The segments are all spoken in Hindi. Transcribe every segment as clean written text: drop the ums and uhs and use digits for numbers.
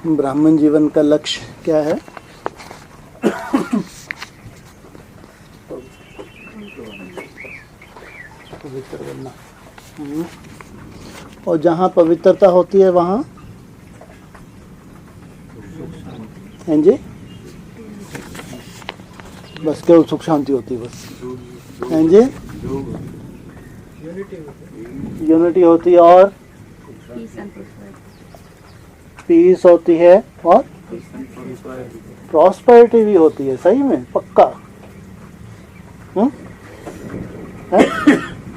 ब्राह्मण जीवन का लक्ष्य क्या है? पवित्र बनना। और जहाँ पवित्रता होती है वहाँ हैं जी, बस केवल सुख शांति होती है, बस हैं जी, यूनिटी होती है और पीस होती है और प्रॉस्पेरिटी भी होती है। सही में पक्का है?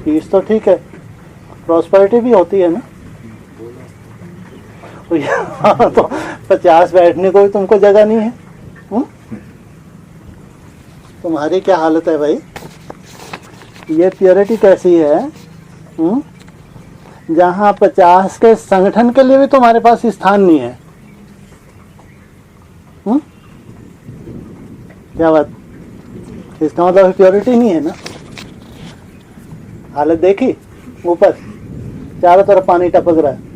पीस तो ठीक है, प्रॉस्पेरिटी भी होती है ना। तो यहाँ तो 50 बैठने को भी तुमको जगह नहीं है। तुम्हारी क्या हालत है भाई? ये प्योरिटी कैसी है? जहाँ 50 के संगठन के लिए भी तुम्हारे पास स्थान नहीं है। क्या बात? इसका मतलब प्योरिटी नहीं है ना। हालत देखी, ऊपर चारों तरफ पानी टपक रहा है।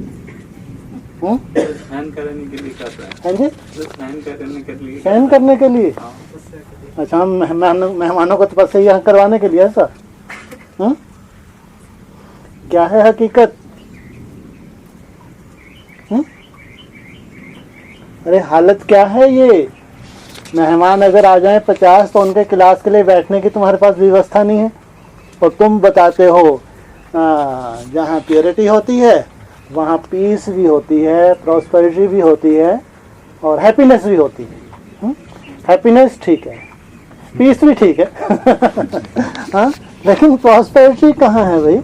स्नान करने के लिए करता है। हाँ जी, स्नान करने के लिए। सहन करने के लिए। अच्छा, मेहमानों को तपस्या करवाने के लिए ऐसा? क्या है हकीकत? अरे हालत क्या है ये? मेहमान अगर आ जाएं 50 तो उनके क्लास के लिए बैठने की तुम्हारे पास व्यवस्था नहीं है। और तुम बताते हो जहाँ प्योरिटी होती है वहाँ पीस भी होती है, प्रॉस्पेरिटी भी होती है और हैप्पीनेस भी होती है। हैप्पीनेस ठीक है, पीस भी ठीक है हाँ, लेकिन प्रॉस्पेरिटी कहाँ है भाई?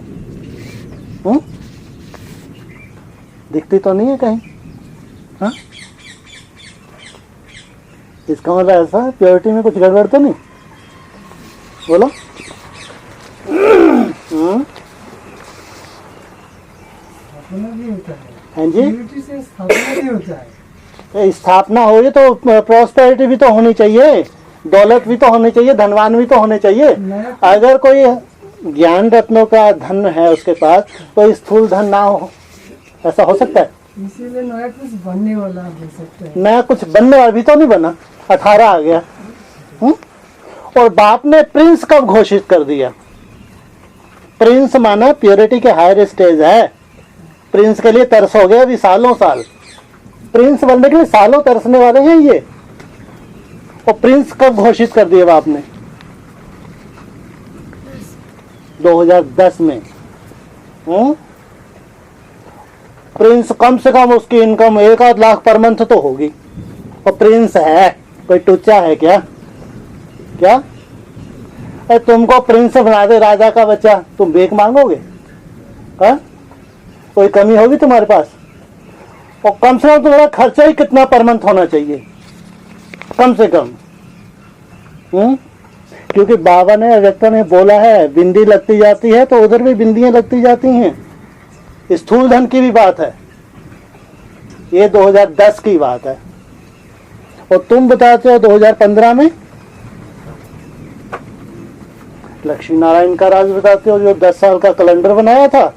दिखती तो नहीं है कहीं। हाँ, इसका मतलब ऐसा प्योरिटी में कुछ गड़बड़ तो नहीं? बोलो। हाँ जी, स्थापना हो रही तो प्रॉस्पेरिटी भी तो होनी चाहिए, दौलत भी तो होनी चाहिए, धनवान भी तो होने चाहिए। अगर कोई ज्ञान रत्नों का धन है उसके पास, कोई स्थूल धन ना हो, ऐसा हो सकता है? इसीलिए नया कुछ बनने वाला हो सकता है। नया कुछ बनने वाला भी तो नहीं बना, 18 आ गया। और बाप ने प्रिंस कब घोषित कर दिया? प्रिंस माना प्योरिटी के हायर स्टेज है। प्रिंस के लिए तरस हो गया अभी सालों साल। प्रिंस बनने के लिए सालों तरसने वाले हैं ये। और प्रिंस कब घोषित कर दिया बाप ने? 2010 में। प्रिंस कम से कम उसकी इनकम 1-8 लाख पर मंथ तो होगी। और प्रिंस है, कोई टुच्चा है क्या? क्या तुमको प्रिंस बना दे, राजा का बच्चा, तुम भीख मांगोगे? हा? कोई कमी होगी तुम्हारे पास? और कम से कम तुम्हारा खर्चा ही कितना पर मंथ होना चाहिए? कम से कम। क्योंकि बाबा ने, अव्यक्ता ने बोला है, बिंदी लगती जाती है तो उधर भी बिंदियां लगती जाती हैं। स्थूल धन की भी बात है, ये 2010 की बात है। और तुम बताते हो 2015 में लक्ष्मी नारायण का राज बताते हो, जो 10 साल का कैलेंडर बनाया था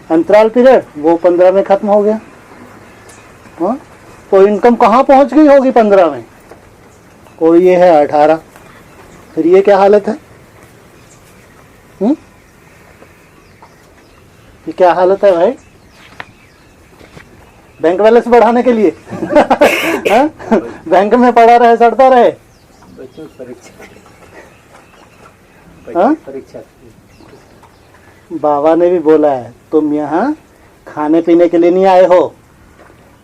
अंतराल पीरियड, वो 15 में खत्म हो गया। तो इनकम कहाँ पहुंच गई होगी 15 में? और ये है 18। फिर ये क्या हालत है? ये क्या हालत है भाई? बैंक बैलेंस बढ़ाने के लिए बैंक में पड़ा रहे, सड़ता रहे। बच्चों परीक्षा बाबा ने भी बोला है, तुम यहाँ खाने पीने के लिए नहीं आए हो,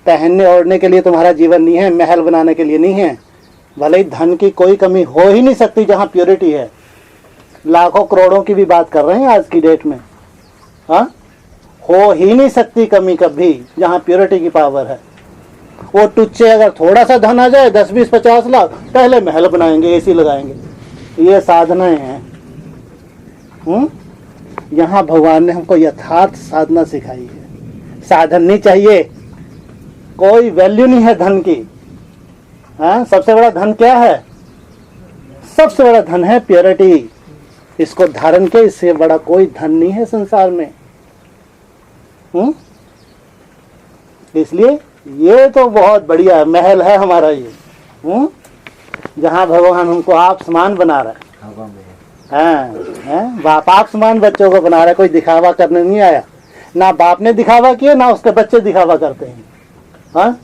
पहनने ओढ़ने के लिए तुम्हारा जीवन नहीं है, महल बनाने के लिए नहीं है। भले ही धन की कोई कमी हो ही नहीं सकती जहाँ प्योरिटी है। लाखों करोड़ों की भी बात कर रहे हैं आज की डेट में। हाँ, हो ही नहीं सकती कमी कभी जहाँ प्योरिटी की पावर है। वो टुच्चे अगर थोड़ा सा धन आ जाए, 10, 20, 50 लाख, पहले महल बनाएंगे, एसी लगाएंगे। ये साधनाएं हैं। यहाँ भगवान ने हमको यथार्थ साधना सिखाई है। साधन नहीं चाहिए, कोई वैल्यू नहीं है धन की। हाँ, सबसे बड़ा धन क्या है? सबसे बड़ा धन है प्योरिटी। इसको धारण के इससे बड़ा कोई धन नहीं है संसार में। इसलिए ये तो बहुत बढ़िया महल है हमारा ये, जहाँ भगवान हमको आप समान बना रहा है। हाँ, बाप आप समान बच्चों को बना रहा है, कोई दिखावा करने नहीं आया। ना बाप ने दिखावा किया, ना उसके बच्चे दिखावा करते हैं। हाँ,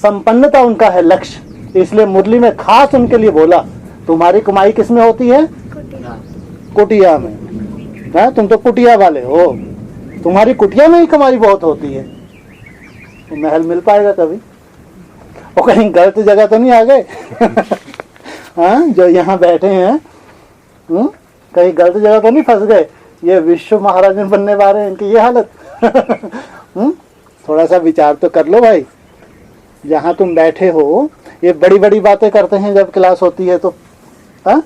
संपन्नता उनका है लक्ष्य। इसलिए मुरली में खास उनके लिए बोला, तुम्हारी कमाई किस में होती है? कुटिया में। हाँ, तुम तो कुटिया वाले हो, तुम्हारी कुटिया में ही कमाई बहुत होती है। तो महल मिल पाएगा कभी? और कहीं गलत जगह तो नहीं आ गए? हाँ, जो यहाँ बैठे हैं कहीं गलत जगह तो नहीं फंस गए? ये विश्व महाराजन बनने वाले हैं, इनकी ये हालत। थोड़ा सा विचार तो कर लो भाई। जहाँ तुम बैठे हो ये बड़ी बड़ी बातें करते हैं जब क्लास होती है तो। हाँ,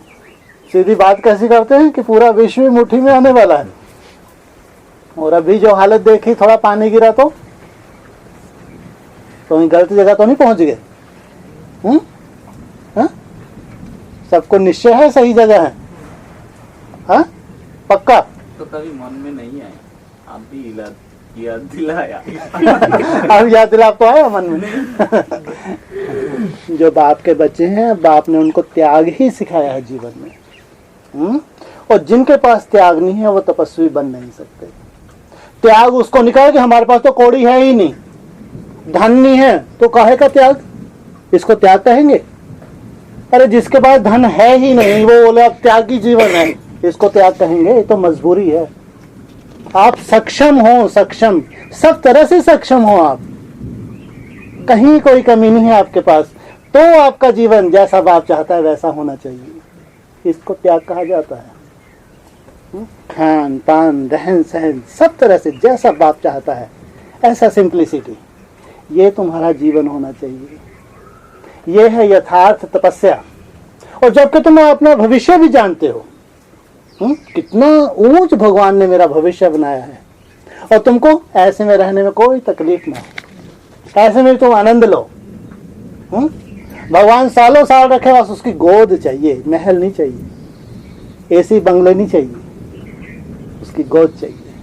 सीधी बात कैसी करते हैं कि पूरा विश्व मुट्ठी में आने वाला है, और अभी जो हालत देखी, थोड़ा पानी गिरा तो गलत जगह तो नहीं पहुंच गए? हाँ, सबको निश्चय है सही जगह है? हाँ, पक्का? तो कभी मन में नहीं आए, आप भी याद दिलाया। अब याद दिला तो आया मन में। जो बाप के बच्चे हैं, बाप ने उनको त्याग ही सिखाया है जीवन में। और जिनके पास त्याग नहीं है वो तपस्वी बन नहीं सकते। त्याग उसको निकाल के, हमारे पास तो कौड़ी है ही नहीं, धन नहीं है, तो काहे का त्याग? इसको त्याग कहेंगे? अरे जिसके पास धन है ही नहीं वो बोले अब त्यागी जीवन है, इसको त्याग कहेंगे? ये तो मजबूरी है। आप सक्षम हो, सक्षम, सब तरह से सक्षम हो आप, कहीं कोई कमी नहीं है आपके पास, तो आपका जीवन जैसा बाप चाहता है वैसा होना चाहिए। इसको त्याग कहा जाता है। खान पान रहन सहन सब तरह से जैसा बाप चाहता है ऐसा सिंप्लिसिटी, ये तुम्हारा जीवन होना चाहिए। ये है यथार्थ तपस्या। और जबकि तुम अपना भविष्य भी जानते हो, कितना ऊंच भगवान ने मेरा भविष्य बनाया है, और तुमको ऐसे में रहने में कोई तकलीफ ना हो, ऐसे में तुम आनंद लो। भगवान सालों साल रखे, बस उसकी गोद चाहिए, महल नहीं चाहिए, एसी बंगले नहीं चाहिए, उसकी गोद चाहिए।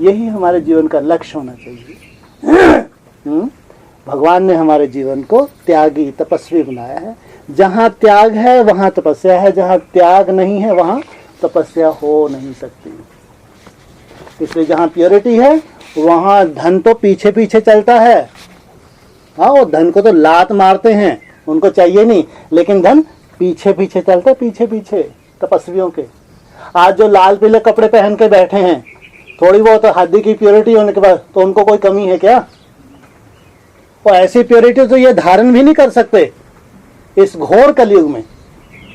यही हमारे जीवन का लक्ष्य होना चाहिए। भगवान ने हमारे जीवन को त्यागी तपस्वी बनाया है। जहाँ त्याग है वहाँ तपस्या है, जहाँ त्याग नहीं है वहाँ तपस्या हो नहीं सकती। इसलिए जहाँ प्योरिटी है वहाँ धन तो पीछे पीछे चलता है। हाँ, वो धन को तो लात मारते हैं, उनको चाहिए नहीं, लेकिन धन पीछे पीछे चलता है, पीछे पीछे तपस्वियों के। आज जो लाल पीले कपड़े पहन के बैठे हैं, थोड़ी बहुत हड्डी की प्योरिटी होने के बाद तो उनको कोई कमी है क्या? और ऐसी प्योरिटी तो ये धारण भी नहीं कर सकते इस घोर कलयुग में।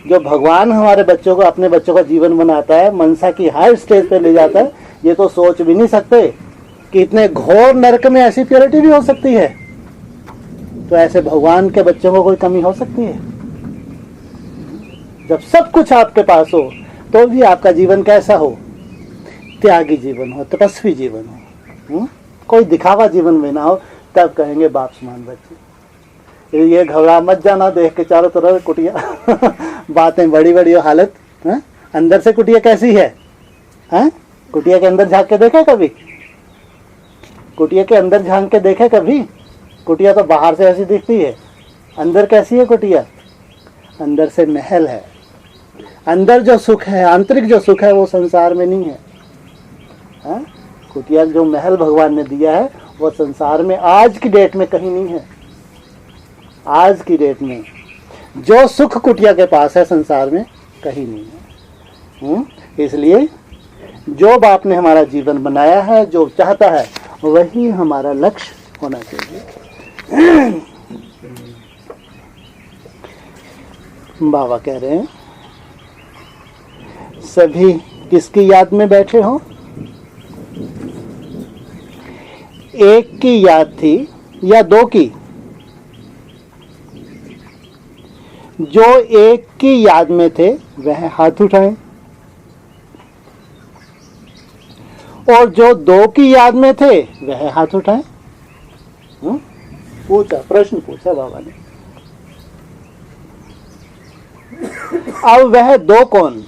जो भगवान हमारे बच्चों को, अपने बच्चों का जीवन बनाता है, मनसा की हाई स्टेज पे ले जाता है, ये तो सोच भी नहीं सकते कि इतने घोर नरक में ऐसी प्योरिटी भी हो सकती है। तो ऐसे भगवान के बच्चों को कोई कमी हो सकती है? जब सब कुछ आपके पास हो तो भी आपका जीवन कैसा हो? त्यागी जीवन हो, तपस्वी जीवन हो, कोई दिखावा जीवन में ना हो, तब कहेंगे बाप समान बच्चे। ये घबरा मत जाना, देख के चारों तरफ कुटिया बातें बड़ी बड़ी हालत। अंदर से कुटिया कैसी है? कुटिया के अंदर झांक के देखे कभी? कुटिया के अंदर झांक के देखे कभी? कुटिया तो बाहर से ऐसी दिखती है, अंदर कैसी है कुटिया? अंदर से महल है। अंदर जो सुख है, आंतरिक जो सुख है, वो संसार में नहीं है। कुटिया जो महल भगवान ने दिया है वो संसार में आज की डेट में कहीं नहीं है। आज की डेट में जो सुख कुटिया के पास है संसार में कहीं नहीं है। इसलिए जो बाप ने हमारा जीवन बनाया है, जो चाहता है, वही हमारा लक्ष्य होना चाहिए। बाबा कह रहे हैं सभी किसकी याद में बैठे हो? एक की याद थी या दो की? जो एक की याद में थे वह हाथ उठाएं, और जो दो की याद में थे वह हाथ उठाएं। पूछा, प्रश्न पूछा बाबा ने। अब वह दो कौन?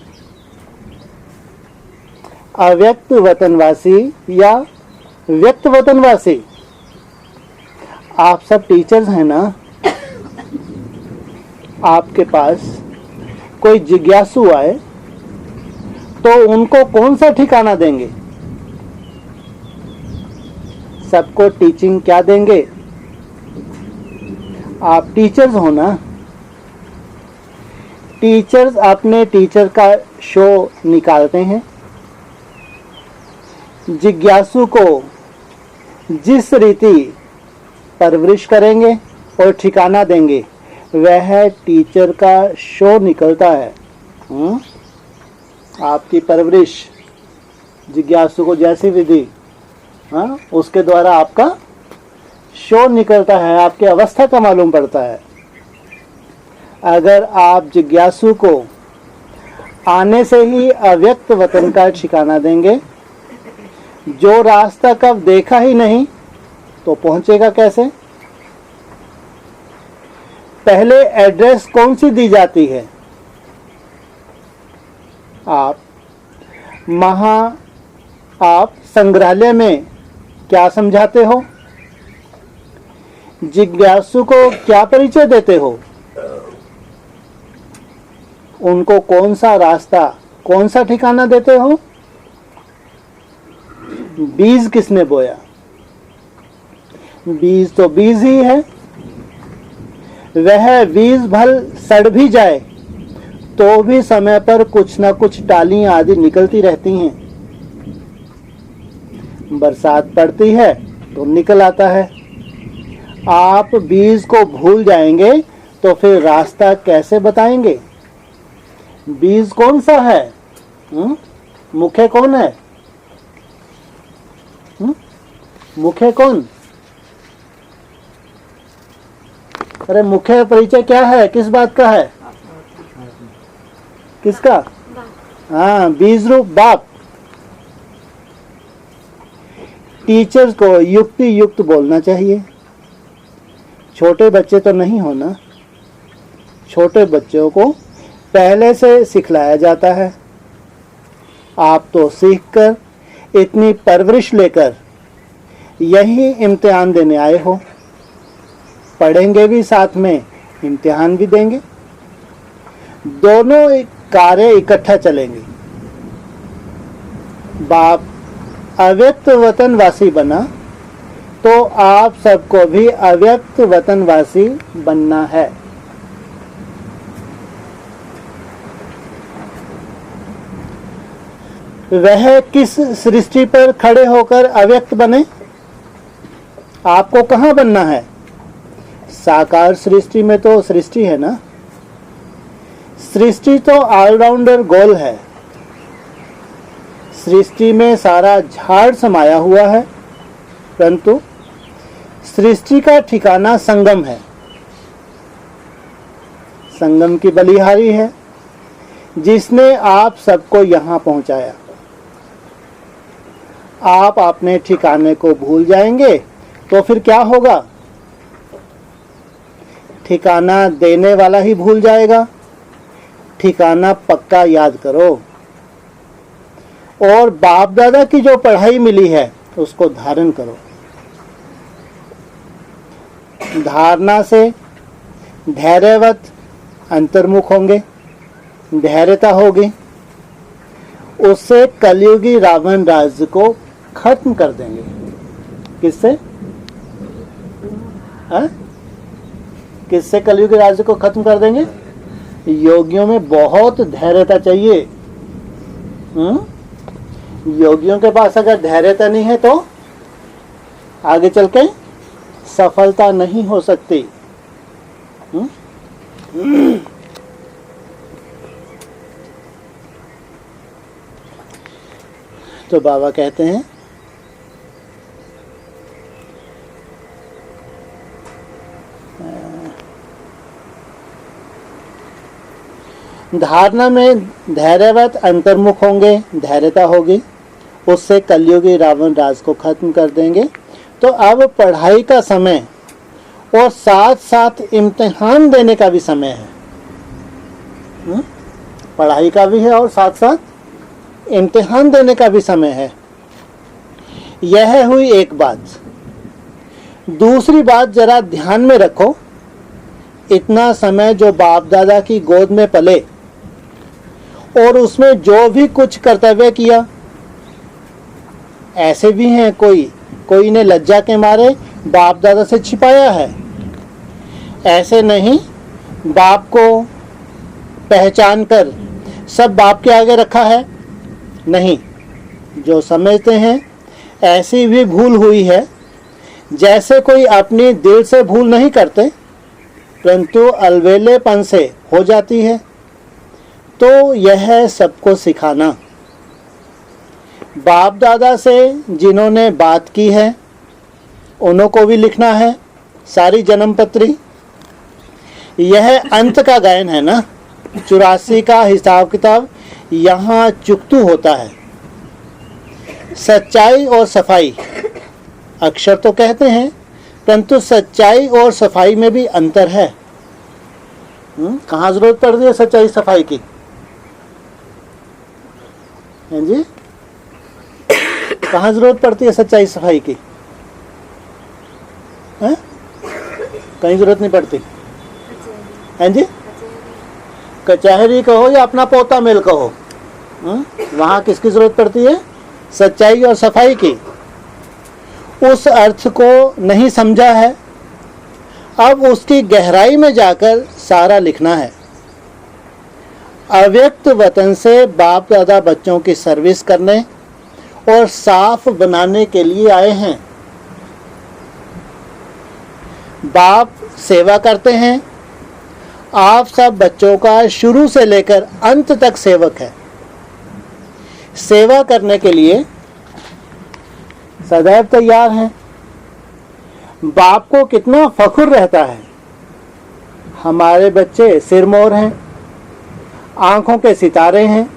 अव्यक्त वतनवासी या व्यक्त वतनवासी? आप सब टीचर्स हैं ना, आपके पास कोई जिज्ञासु आए तो उनको कौन सा ठिकाना देंगे? सबको टीचिंग क्या देंगे? आप टीचर्स हो ना। टीचर्स अपने टीचर का शो निकालते हैं। जिज्ञासु को जिस रीति परवरिश करेंगे और ठिकाना देंगे, वह टीचर का शो निकलता है। आपकी परवरिश जिज्ञासु को जैसी विधि, उसके द्वारा आपका शो निकलता है, आपकी अवस्था का मालूम पड़ता है। अगर आप जिज्ञासु को आने से ही अव्यक्त वतन का ठिकाना देंगे, जो रास्ता कब देखा ही नहीं, तो पहुंचेगा कैसे? पहले एड्रेस कौन सी दी जाती है? आप संग्रहालय में क्या समझाते हो? जिज्ञासु को क्या परिचय देते हो? उनको कौन सा रास्ता, कौन सा ठिकाना देते हो? बीज किसने बोया? बीज तो बीज ही है। वह बीज भल सड़ भी जाए तो भी समय पर कुछ ना कुछ टालियां आदि निकलती रहती हैं। बरसात पड़ती है तो निकल आता है। आप बीज को भूल जाएंगे तो फिर रास्ता कैसे बताएंगे? बीज कौन सा है? मुख्य कौन है? मुख्य कौन? अरे मुख्य परिचय क्या है? किस बात का है? किसका? हाँ, बीज रूप बाप। टीचर्स को युक्ति युक्त बोलना चाहिए। छोटे बच्चे तो नहीं हो ना। छोटे बच्चों को पहले से सिखलाया जाता है। आप तो सीखकर, इतनी परवरिश लेकर यही इम्तिहान देने आए हो। पढ़ेंगे भी साथ में, इम्तिहान भी देंगे। दोनों कार्य इकट्ठा चलेंगे। बाप अव्यक्त वतनवासी बना तो आप सबको भी अव्यक्त वतनवासी बनना है। वह किस सृष्टि पर खड़े होकर अव्यक्त बने? आपको कहां बनना है? साकार सृष्टि में तो सृष्टि है ना। सृष्टि तो ऑलराउंडर गोल है। सृष्टि में सारा झाड़ समाया हुआ है, परंतु सृष्टि का ठिकाना संगम है। संगम की बलिहारी है जिसने आप सबको यहां पहुंचाया। आप अपने ठिकाने को भूल जाएंगे तो फिर क्या होगा? ठिकाना देने वाला ही भूल जाएगा। ठिकाना पक्का याद करो और बाप दादा की जो पढ़ाई मिली है उसको धारण करो। धारणा से धैर्यवत अंतर्मुख होंगे, धैर्यता होगी। उससे कलयुगी रावण राज्य को खत्म कर देंगे। किससे? किससे कलयुगी राज्य को खत्म कर देंगे? योगियों में बहुत धैर्यता चाहिए। योगियों के पास अगर धैर्यता नहीं है तो आगे चल के सफलता नहीं हो सकती। तो बाबा कहते हैं धारणा में धैर्यवत अंतर्मुख होंगे, धैर्यता होगी। उससे कलयुगी रावण राज को खत्म कर देंगे। तो अब पढ़ाई का समय और साथ साथ इम्तिहान देने का भी समय है। पढ़ाई का भी है और साथ साथ इम्तिहान देने का भी समय है। यह हुई एक बात। दूसरी बात जरा ध्यान में रखो, इतना समय जो बाप दादा की गोद में पले और उसमें जो भी कुछ कर्तव्य किया, ऐसे भी हैं कोई ने लज्जा के मारे बाप दादा से छिपाया है। ऐसे नहीं बाप को पहचान कर सब बाप के आगे रखा है, नहीं। जो समझते हैं ऐसी भी भूल हुई है। जैसे कोई अपनी दिल से भूल नहीं करते परंतु अलवेलेपन से हो जाती है। तो यह सबको सिखाना, बाप दादा से जिन्होंने बात की है उन्हों को भी लिखना है सारी जन्म पत्री। यह अंत का गायन है ना, 84 का हिसाब किताब यहाँ चुकतू होता है। सच्चाई और सफाई अक्षर तो कहते हैं परंतु सच्चाई और सफाई में भी अंतर है। कहाँ जरूरत पड़ रही है सच्चाई सफाई की? हैं जी, कहाँ जरूरत पड़ती है सच्चाई सफाई की? हैं? कहीं जरूरत नहीं पड़ती। हैं जी, कचहरी कहो या अपना पोता मेल कहो, वहाँ किसकी जरूरत पड़ती है? सच्चाई और सफाई की। उस अर्थ को नहीं समझा है, अब उसकी गहराई में जाकर सारा लिखना है। अव्यक्त वतन से बाप दादा बच्चों की सर्विस करने और साफ बनाने के लिए आए हैं। बाप सेवा करते हैं, आप सब बच्चों का शुरू से लेकर अंत तक सेवक है। सेवा करने के लिए सदैव तैयार हैं। बाप को कितना फख्र रहता है, हमारे बच्चे सिरमौर हैं, आंखों के सितारे हैं।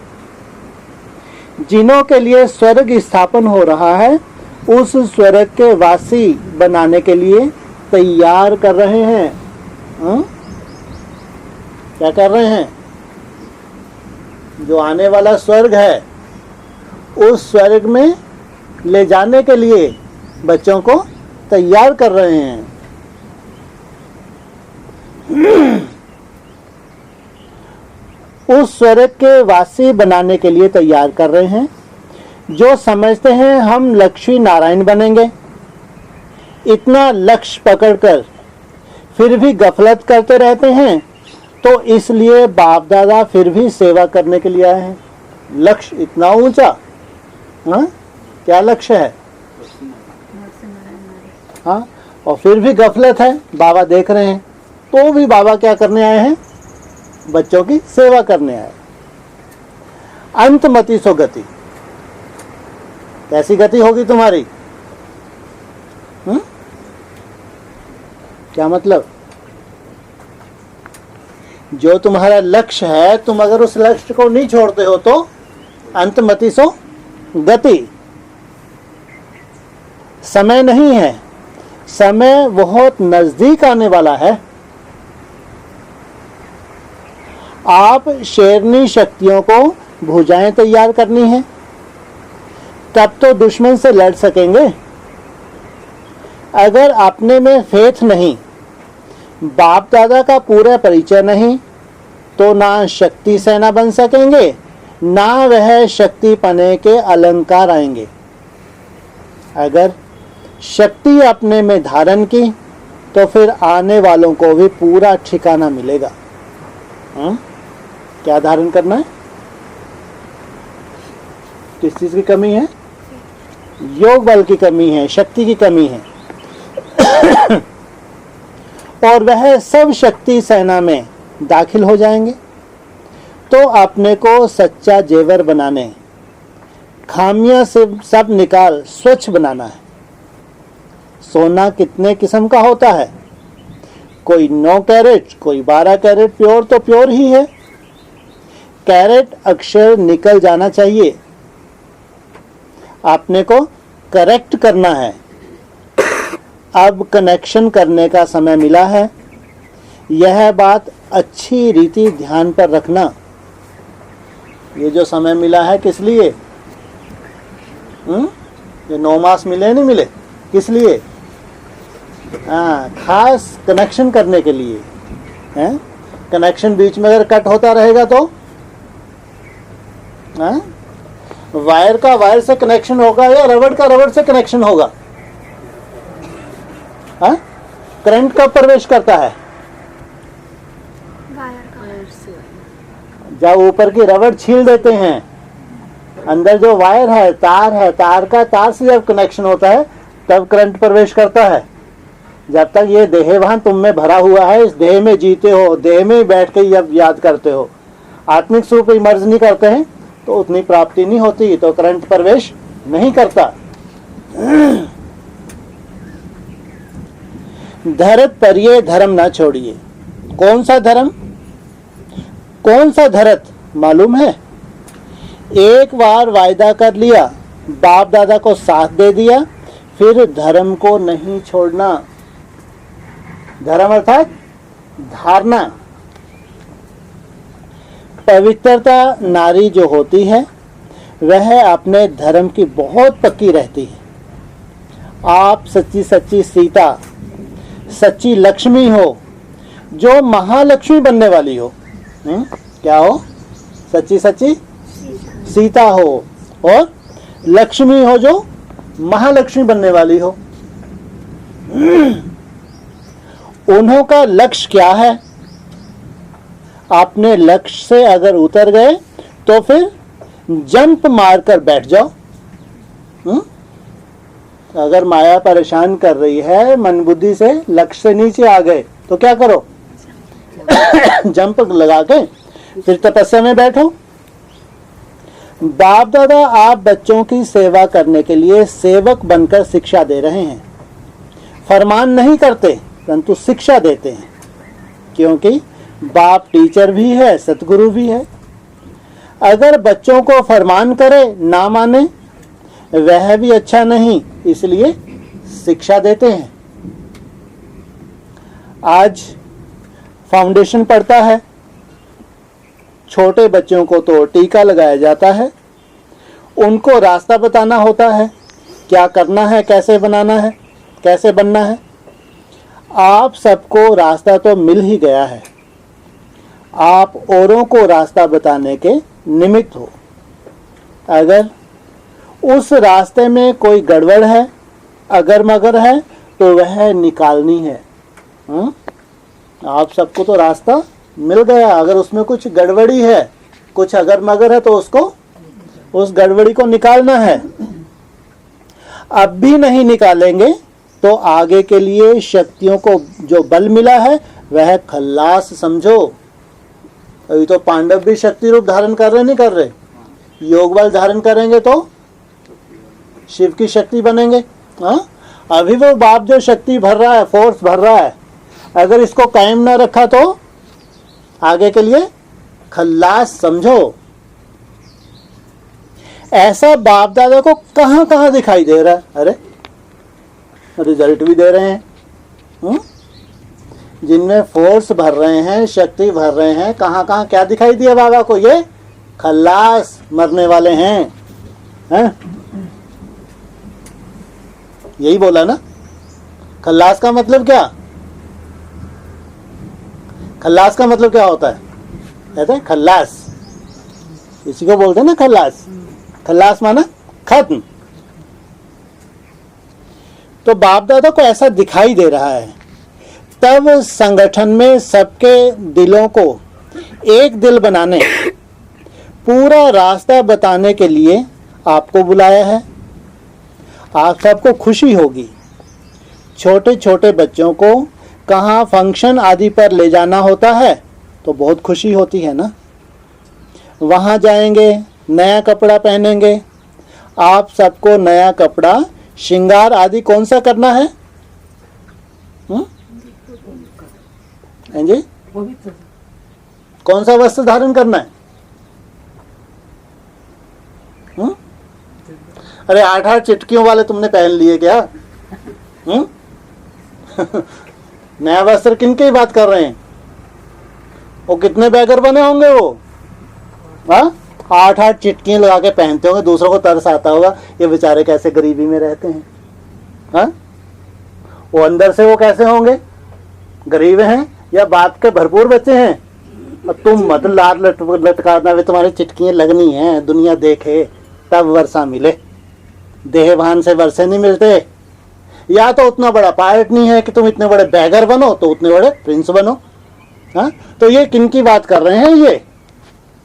जिन्हों के लिए स्वर्ग स्थापन हो रहा है उस स्वर्ग के वासी बनाने के लिए तैयार कर रहे हैं। क्या कर रहे हैं? जो आने वाला स्वर्ग है उस स्वर्ग में ले जाने के लिए बच्चों को तैयार कर रहे हैं। उस स्वर्ग के वासी बनाने के लिए तैयार कर रहे हैं। जो समझते हैं हम लक्ष्मी नारायण बनेंगे, इतना लक्ष्य पकड़कर फिर भी गफलत करते रहते हैं, तो इसलिए बाप दादा फिर भी सेवा करने के लिए आए हैं। लक्ष्य इतना ऊंचा, हाँ क्या लक्ष्य है? हाँ, और फिर भी गफलत है, बाबा देख रहे हैं, तो भी बाबा क्या करने आए हैं? बच्चों की सेवा करने आए। अंतमति सो गति, कैसी गति होगी तुम्हारी? क्या मतलब? जो तुम्हारा लक्ष्य है, तुम अगर उस लक्ष्य को नहीं छोड़ते हो तो अंतमति सो गति। समय नहीं है, समय बहुत नजदीक आने वाला है। आप शेरनी शक्तियों को भुजाएं तैयार करनी है, तब तो दुश्मन से लड़ सकेंगे। अगर अपने में फेथ नहीं, बाप दादा का पूरा परिचय नहीं, तो ना शक्ति सेना बन सकेंगे, ना वह शक्ति पने के अलंकार आएंगे। अगर शक्ति अपने में धारण की तो फिर आने वालों को भी पूरा ठिकाना मिलेगा। क्या धारण करना है? किस चीज की कमी है? योग बल की कमी है, शक्ति की कमी है। और वह सब शक्ति सेना में दाखिल हो जाएंगे तो अपने को सच्चा जेवर बनाने, खामियां से सब निकाल स्वच्छ बनाना है। सोना कितने किस्म का होता है? कोई 9 कैरेट, कोई 12 कैरेट। प्योर तो प्योर ही है। कैरेट अक्षर निकल जाना चाहिए, आपने को करेक्ट करना है। अब कनेक्शन करने का समय मिला है। यह बात अच्छी रीति ध्यान पर रखना। ये जो समय मिला है किस लिए? ये 9 मास मिले नहीं मिले, किस लिए? हाँ, खास कनेक्शन करने के लिए है। कनेक्शन बीच में अगर कट होता रहेगा तो हाँ, वायर का वायर से कनेक्शन होगा या रबड़ का रबड़ से कनेक्शन होगा? हाँ, करंट कब प्रवेश करता है? जब ऊपर की रबड़ छील देते हैं, अंदर जो वायर है, तार का तार से जब कनेक्शन होता है तब करंट प्रवेश करता है। जब तक ये देहभान तुम में भरा हुआ है, इस देह में जीते हो, देह में बैठ के जब याद करते हो, आत्मिक स्वरूप इमर्ज नहीं करते हैं तो उतनी प्राप्ति नहीं होती, तो करंट प्रवेश नहीं करता। धरत पर ये धर्म ना छोड़िए। कौन सा धर्म? कौन सा धरत मालूम है? एक बार वायदा कर लिया, बाप दादा को साथ दे दिया, फिर धर्म को नहीं छोड़ना। धर्म अर्थात धारणा। पवित्रता नारी जो होती है वह अपने धर्म की बहुत पक्की रहती है। आप सच्ची सच्ची सीता, सच्ची लक्ष्मी हो, जो महालक्ष्मी बनने वाली हो। क्या हो? सच्ची सच्ची सीता हो और लक्ष्मी हो, जो महालक्ष्मी बनने वाली हो। उन्हों का लक्ष्य क्या है? अपने लक्ष्य से अगर उतर गए तो फिर जंप मारकर बैठ जाओ। अगर माया परेशान कर रही है, मन बुद्धि से लक्ष्य से नीचे आ गए तो क्या करो? जंप लगा के फिर तपस्या में बैठो। बाप दादा आप बच्चों की सेवा करने के लिए सेवक बनकर शिक्षा दे रहे हैं। फरमान नहीं करते परंतु शिक्षा देते हैं, क्योंकि बाप टीचर भी है, सतगुरु भी है। अगर बच्चों को फरमान करे ना माने वह भी अच्छा नहीं, इसलिए शिक्षा देते हैं। आज फाउंडेशन पढ़ता है, छोटे बच्चों को तो टीका लगाया जाता है, उनको रास्ता बताना होता है, क्या करना है, कैसे बनाना है, कैसे बनना है। आप सबको रास्ता तो मिल ही गया है, आप औरों को रास्ता बताने के निमित्त हो। अगर उस रास्ते में कोई गड़बड़ है, अगर मगर है, तो वह निकालनी है। आप सबको तो रास्ता मिल गया, अगर उसमें कुछ गड़बड़ी है, कुछ अगर मगर है, तो उसको, उस गड़बड़ी को निकालना है। अब भी नहीं निकालेंगे तो आगे के लिए शक्तियों को जो बल मिला है वह खल्लास समझो। अभी तो पांडव भी शक्ति रूप धारण कर रहे, नहीं कर रहे? योग बल धारण करेंगे तो शिव की शक्ति बनेंगे। हाँ, अभी वो बाप जो शक्ति भर रहा है, फोर्स भर रहा है, अगर इसको कायम ना रखा तो आगे के लिए खल्लास समझो। ऐसा बाप दादा को कहां कहां दिखाई दे रहा है? अरे रिजल्ट भी दे रहे हैं, जिनमें फोर्स भर रहे हैं, शक्ति भर रहे हैं, कहां कहां क्या दिखाई दिया बाबा को? ये खल्लास मरने वाले हैं। यही बोला ना? खल्लास का मतलब क्या? खल्लास का मतलब क्या होता है? कहते हैं खल्लास, इसी को बोलते हैं ना खल्लास। खल्लास माना खत्म। तो बाप दादा को ऐसा दिखाई दे रहा है, तब संगठन में सबके दिलों को एक दिल बनाने, पूरा रास्ता बताने के लिए आपको बुलाया है। आप सबको खुशी होगी। छोटे छोटे बच्चों को कहाँ फंक्शन आदि पर ले जाना होता है तो बहुत खुशी होती है ना। वहाँ जाएंगे, नया कपड़ा पहनेंगे। आप सबको नया कपड़ा, श्रृंगार आदि कौन सा करना है? जी, कौन सा वस्त्र धारण करना है? अरे 8-8 चिटकियों वाले तुमने पहन लिए क्या? नया वस्त्र किन की बात कर रहे हैं? वो कितने बैगर बने होंगे वो? 8-8 चिटकियां लगा के पहनते होंगे, दूसरों को तरस आता होगा, ये बेचारे कैसे गरीबी में रहते हैं। हाँ, वो अंदर से वो कैसे होंगे? गरीब हैं या बाप के भरपूर बच्चे हैं? और तुम मत लार लटकाना, वे तुम्हारी चिटकियां लगनी हैं, दुनिया देखे तब वर्षा मिले। देहभान से वर्षे नहीं मिलते। या तो उतना बड़ा पायलट नहीं है कि तुम इतने बड़े बैगर बनो, तो उतने बड़े प्रिंस बनो। हाँ, तो ये किन की बात कर रहे हैं? ये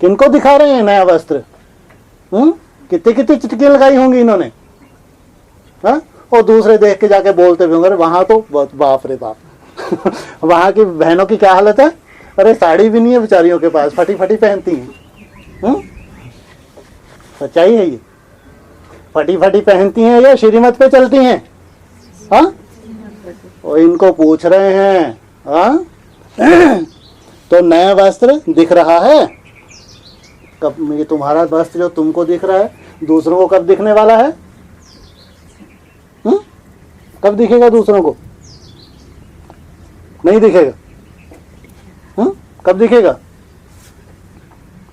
किनको दिखा रहे हैं नया वस्त्र? कितनी कितनी चिटकियां लगाई होंगी इन्होंने। हाँ, और दूसरे देख के जाके बोलते भी होंगे वहां तो बहुत बाप रे बाप वहां की बहनों की क्या हालत है? अरे साड़ी भी नहीं है बेचारियों के पास, फटी फटी पहनती हैं। सच्चाई है ये, फटी फटी पहनती हैं या श्रीमत पे चलती हैं? हाँ, और इनको पूछ रहे हैं हाँ तो नया वस्त्र दिख रहा है कब? ये तुम्हारा वस्त्र जो तुमको दिख रहा है, दूसरों को कब दिखने वाला है? कब दिखेगा दूसरों को? नहीं दिखेगा। कब दिखेगा?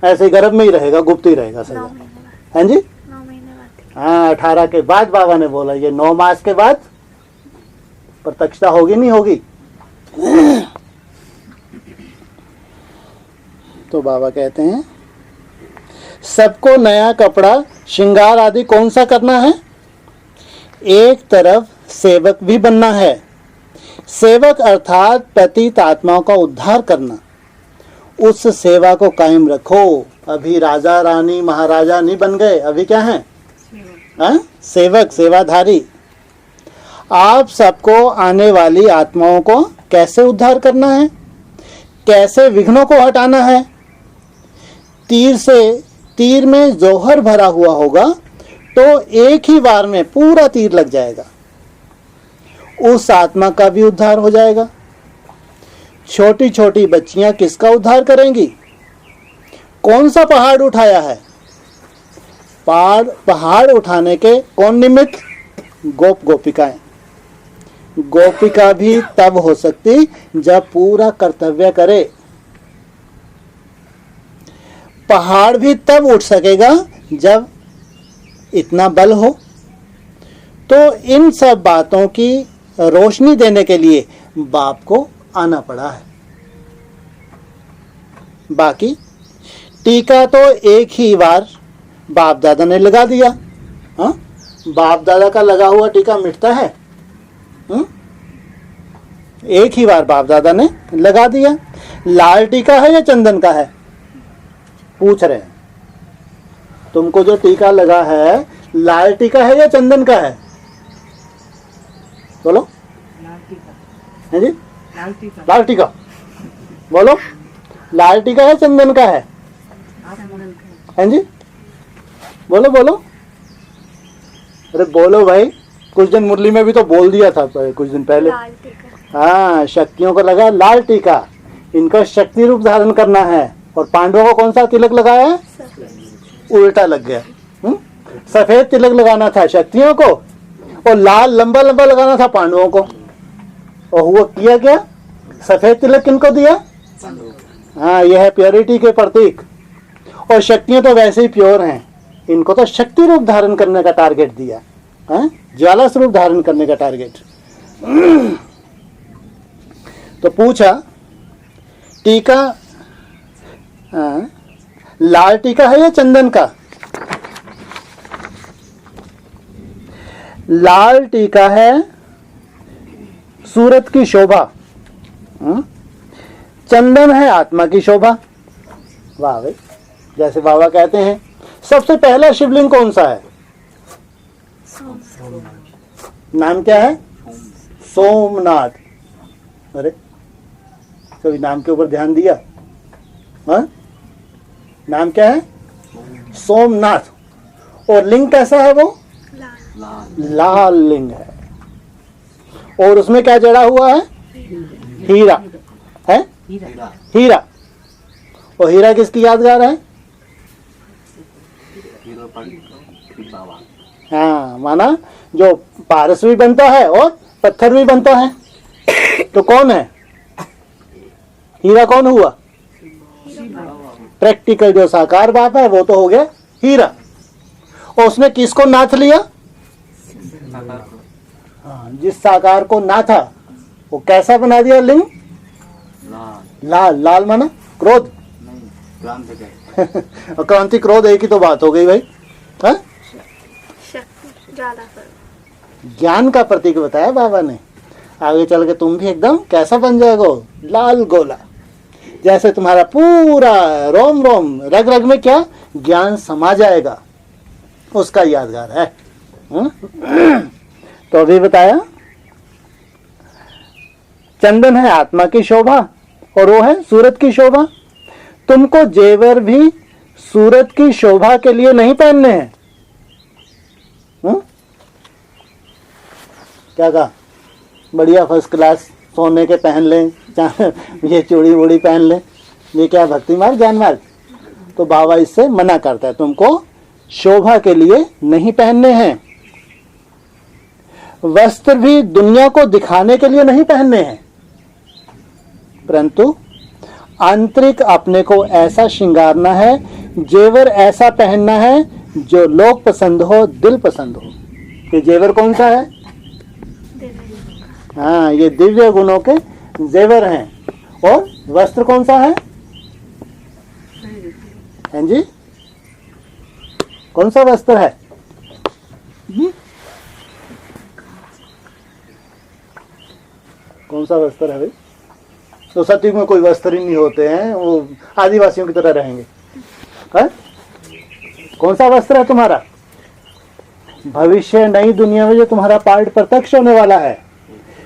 ऐसे गर्भ में ही रहेगा, गुप्त ही रहेगा सजा। हैं जी? 9 महीने बाद। हाँ, 18 के बाद बाबा ने बोला, ये 9 मास के बाद प्रत्यक्षता होगी नहीं होगी? तो बाबा कहते हैं सबको नया कपड़ा श्रृंगार आदि कौन सा करना है? एक तरफ सेवक भी बनना है। सेवक अर्थात पतित आत्माओं का उद्धार करना। उस सेवा को कायम रखो। अभी राजा रानी महाराजा नहीं बन गए, अभी क्या हैं? सेवक, सेवाधारी। आप सबको आने वाली आत्माओं को कैसे उद्धार करना है? कैसे विघ्नों को हटाना है? तीर में जौहर भरा हुआ होगा तो एक ही बार में पूरा तीर लग जाएगा, उस आत्मा का भी उद्धार हो जाएगा। छोटी छोटी बच्चियां किसका उद्धार करेंगी? कौन सा पहाड़ उठाया है? पहाड़ उठाने के कौन निमित्त? गोपिकाएं। गोपिका भी तब हो सकती जब पूरा कर्तव्य करे। पहाड़ भी तब उठ सकेगा जब इतना बल हो। तो इन सब बातों की रोशनी देने के लिए बाप को आना पड़ा है। बाकी टीका तो एक ही बार बाप दादा ने लगा दिया। हाँ, बाप दादा का लगा हुआ टीका मिटता है? एक ही बार बाप दादा ने लगा दिया। लाल टीका है या चंदन का है? पूछ रहे हैं। तुमको जो टीका लगा है लाल टीका है या चंदन का है? बोलो। है जी? लाल टीका। बोलो, लाल टीका है चंदन का है? हैं जी? बोलो बोलो। अरे बोलो भाई, कुछ दिन मुरली में भी तो बोल दिया था कुछ दिन पहले। हाँ, शक्तियों को लगा लाल टीका, इनका शक्ति रूप धारण करना है। और पांडवों को कौन सा तिलक लगाया है? उल्टा लग गया। सफेद तिलक लगाना था शक्तियों को और लाल लंबा लंबा लगाना था पांडवों को। और हुआ किया क्या? सफेद तिलक किनको दिया? हाँ, यह है प्योरिटी के प्रतीक। और शक्तियां तो वैसे ही प्योर हैं, इनको तो शक्ति रूप धारण करने का टारगेट दिया। ज्वाला स्वरूप धारण करने का टारगेट। तो पूछा टीका लाल टीका है या चंदन का? लाल टीका है सूरत की शोभा, चंदन है आत्मा की शोभा। वाह भाई, जैसे बाबा कहते हैं सबसे पहला शिवलिंग कौन सा है? नाम क्या है? सोमनाथ। अरे कभी नाम के ऊपर ध्यान दिया? हाँ, नाम क्या है? सोमनाथ। और लिंग कैसा है? वो लाल लिंग है। और उसमें क्या जड़ा हुआ है? हीरा है। हीरा। और हीरा किसकी यादगार है? हाँ, माना जो पारस भी बनता है और पत्थर भी बनता है। तो कौन है हीरा? कौन हुआ? प्रैक्टिकल जो साकार बाप है वो तो हो गया हीरा। और उसने किसको नाथ लिया? हाँ, जिस साकार को ना था वो कैसा बना दिया लिंग? लाल लाल। लाल माना क्रोध। नहीं, क्रांति का और क्रांति क्रोध एक ही तो बात हो गई भाई। हाँ? शक्ति ज्यादा कर। ज्ञान का प्रतीक बताया बाबा ने। आगे चल के तुम भी एकदम कैसा बन जाएगा? लाल गोला। जैसे तुम्हारा पूरा रोम रोम रग रग में क्या ज्ञान समा जाएगा, उसका यादगार है। तो अभी बताया चंदन है आत्मा की शोभा और वो है सूरत की शोभा। तुमको जेवर भी सूरत की शोभा के लिए नहीं पहनने हैं। क्या कहा? बढ़िया फर्स्ट क्लास सोने के पहन लें, ये चूड़ी वूड़ी पहन लें, ये क्या भक्ति मार्ग ज्ञान मार्ग? तो बाबा इससे मना करता है, तुमको शोभा के लिए नहीं पहनने हैं। वस्त्र भी दुनिया को दिखाने के लिए नहीं पहनने हैं, परंतु आंतरिक अपने को ऐसा श्रृंगारना है, जेवर ऐसा पहनना है जो लोग पसंद हो, दिल पसंद हो। ये जेवर कौन सा है? हाँ, ये दिव्य गुणों के जेवर हैं। और वस्त्र कौन सा है? हैं जी, कौन सा वस्त्र है? कौन सा वस्त्र है भाई? तो सतयुग में कोई वस्त्र ही नहीं होते हैं, वो आदिवासियों की तरह रहेंगे। है? कौन सा वस्त्र है तुम्हारा? भविष्य नई दुनिया में जो तुम्हारा पार्ट प्रत्यक्ष होने वाला है,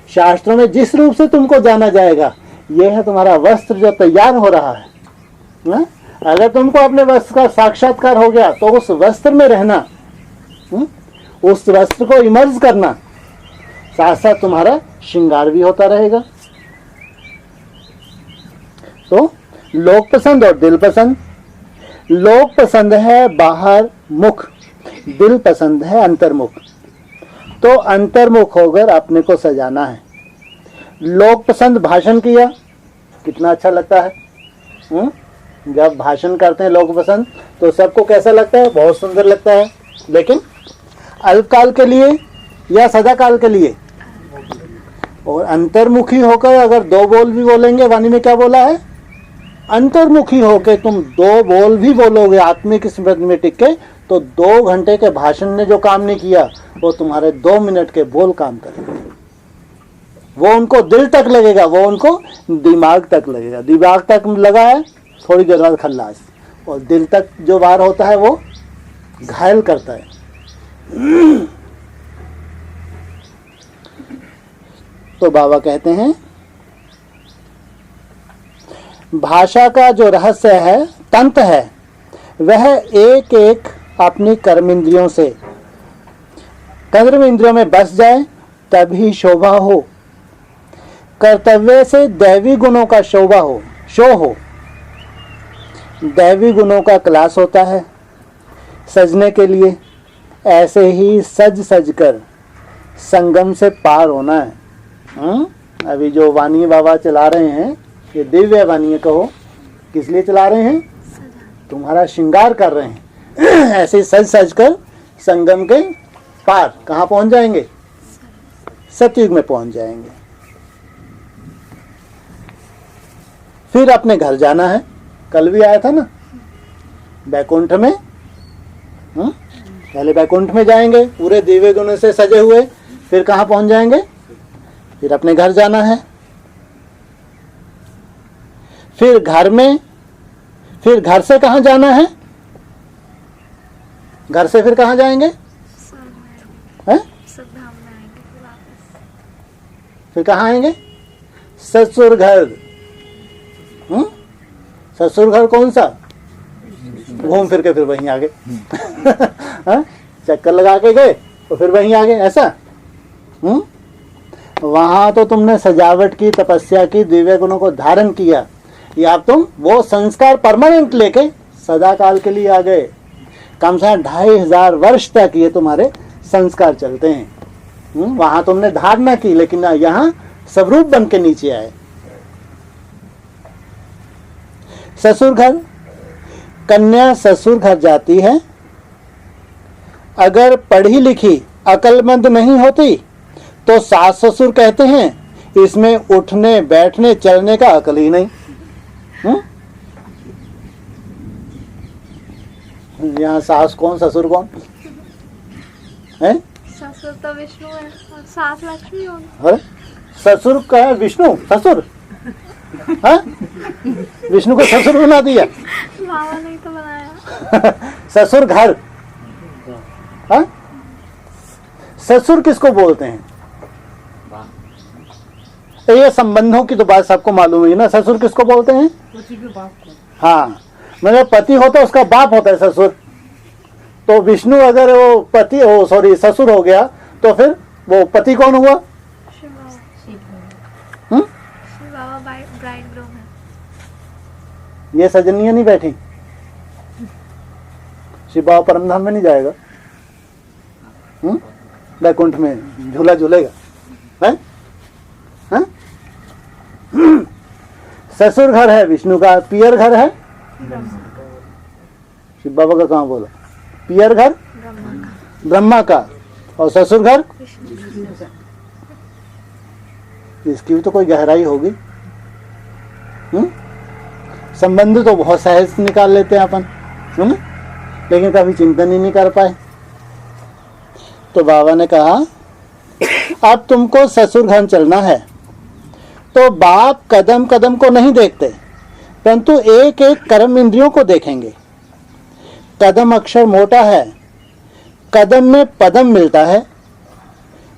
शास्त्रों में जिस रूप से तुमको जाना जाएगा, यह है तुम्हारा वस्त्र जो तैयार हो रहा है। ना? अगर तुमको अपने वस्त्र का साक्षात्कार हो गया तो उस वस्त्र में रहना, उस वस्त्र को इमर्ज करना, साथ साथ तुम्हारा श्रृंगार भी होता रहेगा। तो लोक पसंद और दिल पसंद। लोक पसंद है बाहर मुख, दिल पसंद है अंतर्मुख। तो अंतर्मुख होकर अपने को सजाना है। लोक पसंद भाषण किया, कितना अच्छा लगता है। जब भाषण करते हैं लोक पसंद तो सबको कैसा लगता है? बहुत सुंदर लगता है। लेकिन अल्पकाल के लिए या सदाकाल के लिए। और अंतर्मुखी होकर अगर दो बोल भी बोलेंगे, वाणी में क्या बोला है? अंतर्मुखी होकर तुम दो बोल भी बोलोगे आत्मिक स्मृति में टिक के, तो 2 घंटे के भाषण ने जो काम नहीं किया वो तुम्हारे 2 मिनट के बोल काम करेंगे। वो उनको दिल तक लगेगा, वो उनको दिमाग तक लगेगा। दिमाग तक लगा है, थोड़ी देर बाद खल्लास, और दिल तक जो बाहर होता है वो घायल करता है। तो बाबा कहते हैं भाषा का जो रहस्य है, तंत्र है, वह एक एक अपनी कर्म इंद्रियों से, कर्म इंद्रियों में बस जाए तभी शोभा हो। कर्तव्य से दैवी गुणों का शोभा हो, शो हो। दैवी गुणों का क्लास होता है सजने के लिए, ऐसे ही सज सज कर संगम से पार होना है। अभी जो वाणी बाबा चला रहे हैं, ये दिव्य वाणी कहो, किस लिए चला रहे हैं? तुम्हारा श्रृंगार कर रहे हैं। ऐसे सज सज कर संगम के पार कहाँ पहुंच जाएंगे? सतयुग में पहुंच जाएंगे। फिर अपने घर जाना है। कल भी आया था ना बैकुंठ में। पहले बैकुंठ में जाएंगे पूरे दिव्य गुणों से सजे हुए, फिर कहाँ पहुंच जाएंगे? फिर अपने घर जाना है। फिर घर में, फिर घर से कहाँ जाना है? घर से फिर कहाँ जाएंगे? हैं? फिर कहाँ आएंगे? ससुर घर। ससुर घर कौन सा? घूम फिर के फिर वहीं आ गए। चक्कर लगा के गए तो फिर वहीं आ गए, ऐसा। वहां तो तुमने सजावट की, तपस्या की, दिव्य गुणों को धारण किया, या तुम वो संस्कार परमानेंट लेके सदा काल के लिए आ गए। कम से कम 2500 वर्ष तक ये तुम्हारे संस्कार चलते हैं। वहां तुमने धारणा की, लेकिन यहाँ स्वरूप बन के नीचे आए। ससुर घर, कन्या ससुर घर जाती है, अगर पढ़ी लिखी अक्लमंद नहीं होती तो सास ससुर कहते हैं इसमें उठने बैठने चलने का अकल ही नहीं। यहाँ सास कौन ससुर कौन है? ससुर तो विष्णु है और सास लक्ष्मी होगी। अरे ससुर का है विष्णु, ससुर हाँ? विष्णु को ससुर बना दिया। बाबा ने तो बनाया। ससुर घर हाँ? ससुर किसको बोलते हैं? ये संबंधों की तो बात सबको मालूम है ना। ससुर किसको बोलते हैं? पति के बाप को। हाँ, मतलब पति होता है उसका बाप होता है ससुर। तो विष्णु अगर वो पति हो, सॉरी ससुर हो गया, तो फिर वो पति कौन हुआ? शिव बाबा। हम्म? शिव बाबा ब्राइड ग्रूम है। ये सजनिया नहीं बैठी, शिव बाबा परमधाम में नहीं जाएगा, वैकुंठ में झूला झूलेगा है? हाँ? ससुर घर है विष्णु का, पियर घर है शिव बाबा का। कहाँ बोला? पियर घर ब्रह्मा का, और ससुर घर इसकी भी तो कोई गहराई होगी। संबंध तो बहुत सहज निकाल लेते हैं अपन, लेकिन कभी चिंतन ही नहीं कर पाए। तो बाबा ने कहा अब तुमको ससुर घर चलना है, तो बाप कदम कदम को नहीं देखते, परंतु एक एक कर्म इंद्रियों को देखेंगे। कदम अक्षर मोटा है, कदम में पदम मिलता है,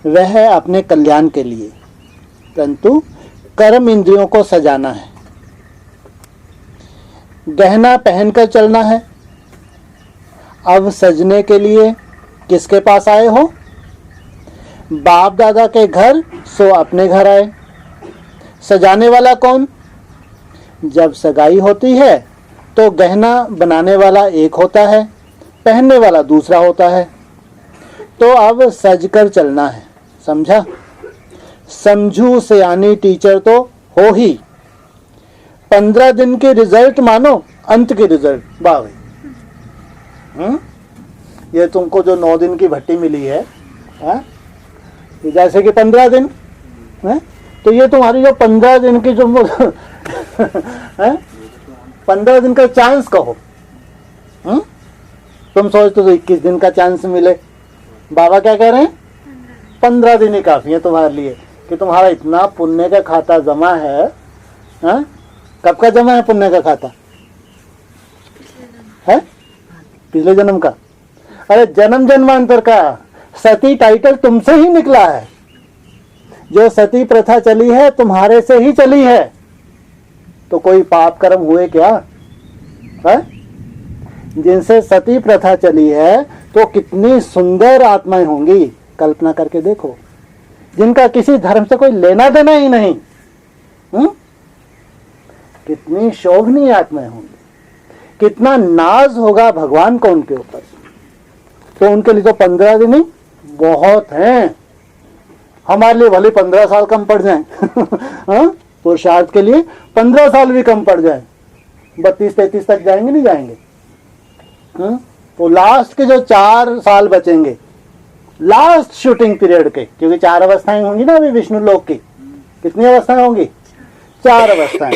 वह है अपने कल्याण के लिए, परंतु कर्म इंद्रियों को सजाना है। गहना पहनकर चलना है। अब सजने के लिए किसके पास आए हो? बाप दादा के घर, सो अपने घर आए। सजाने वाला कौन? जब सगाई होती है तो गहना बनाने वाला एक होता है, पहनने वाला दूसरा होता है। तो अब सजकर चलना है, समझा? समझू सयानी टीचर तो हो ही। 15 दिन के रिजल्ट मानो अंत के रिजल्ट। वाह भाई, ये तुमको जो 9 दिन की भट्टी मिली है, ये जैसे कि 15 दिन है, तो ये तुम्हारी जो 15 दिन की जो 15 दिन का चांस कहो। तुम सोचते तो 21 दिन का चांस मिले। बाबा क्या कह रहे हैं? 15 दिन ही काफी है तुम्हारे लिए, कि तुम्हारा इतना पुण्य का खाता जमा है। कब का जमा है पुण्य का खाता? है पिछले जन्म का। अरे जन्म जन्मांतर का सती टाइटल तुमसे ही निकला है। जो सती प्रथा चली है तुम्हारे से ही चली है। तो कोई पाप कर्म हुए क्या है? जिनसे सती प्रथा चली है तो कितनी सुंदर आत्माएं होंगी, कल्पना करके देखो, जिनका किसी धर्म से कोई लेना देना ही नहीं। कितनी शोभनीय आत्माएं होंगी, कितना नाज होगा भगवान को उनके ऊपर। तो उनके लिए तो 15 दिन ही बहुत हैं। हमारे लिए भले 15 साल कम पड़ जाएं पुरुषार्थ के लिए 15 साल भी कम पड़ जाए, 32-33 तक जाएंगे नहीं जाएंगे। तो लास्ट के जो 4 साल बचेंगे, लास्ट शूटिंग पीरियड के, क्योंकि 4 अवस्थाएं होंगी ना अभी विष्णु लोक की। कितनी अवस्थाएं होंगी? 4 अवस्थाएं।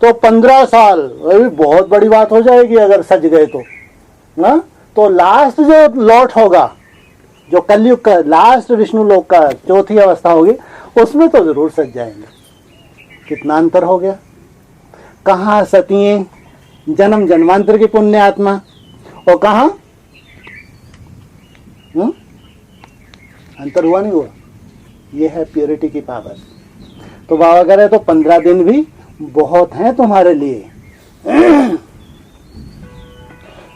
तो 15 साल अभी बहुत बड़ी बात हो जाएगी अगर सज गए तो। तो लास्ट जो लॉट होगा, जो कलयुग का लास्ट विष्णु लोक का 4थी अवस्था होगी, उसमें तो जरूर सज जाएंगे। कितना अंतर हो गया। कहाँ सतीं जन्म जन्मांतर की पुण्य आत्मा, और कहाँ अंतर हुआ नहीं हुआ। ये है प्योरिटी की पावर। तो बाबा कह रहे तो 15 दिन भी बहुत हैं तुम्हारे लिए।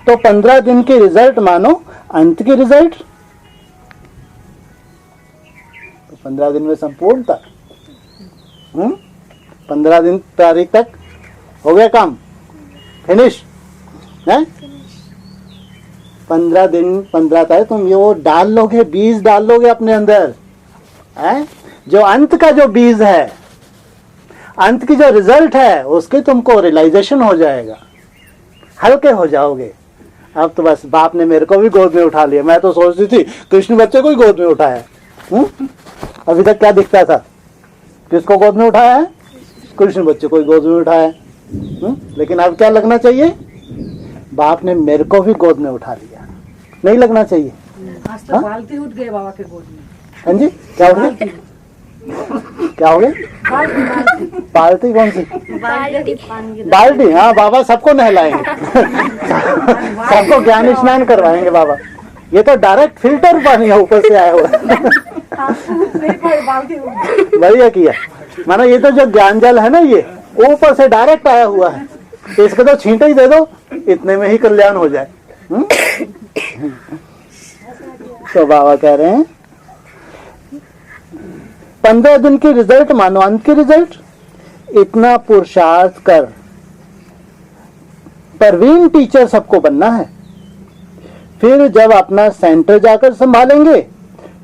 तो 15 दिन के रिजल्ट मानो अंत के रिजल्ट। तो 15 दिन में संपूर्णता। 15 दिन तारीख तक हो गया काम, फिनिश है। 15 दिन 15 तारीख तुम ये वो डाल लोगे, बीज डाल लोगे अपने अंदर है। जो अंत का जो बीज है, अंत की जो रिजल्ट है, उसके तुमको रियलाइजेशन हो जाएगा, हल्के हो जाओगे। अब तो बस बाप ने मेरे को भी गोद में उठा लिया। मैं तो सोचती थी कृष्ण बच्चे को ही गोद में उठाया। अभी तक क्या दिखता था? किसको गोद में उठाया है? कृष्ण बच्चे को गोद में उठाया है। लेकिन अब क्या लगना चाहिए? बाप ने मेरे को भी गोद में उठा लिया। नहीं लगना चाहिए? आज तो बाल्टी उठ गए बाबा के गोद में। हाँ जी, क्या हो गया? क्या हो गया? बाल्टी कौन सी? बाल्टी, हाँ बाबा सबको नहलाएंगे। सबको ज्ञान स्नान करवाएंगे बाबा। ये तो डायरेक्ट फिल्टर पानी है ऊपर से आया हुआ। बढ़िया किया। माना ये तो जो ज्ञान जल है ना, ये ऊपर से डायरेक्ट आया हुआ है, तो इसको तो छींटे ही दे दो, इतने में ही कल्याण हो जाए। तो बाबा कह रहे हैं 15 दिन की रिजल्ट मानो अंत की रिजल्ट। इतना पुरुषार्थ कर प्रवीण टीचर सबको बनना है। फिर जब अपना सेंटर जाकर संभालेंगे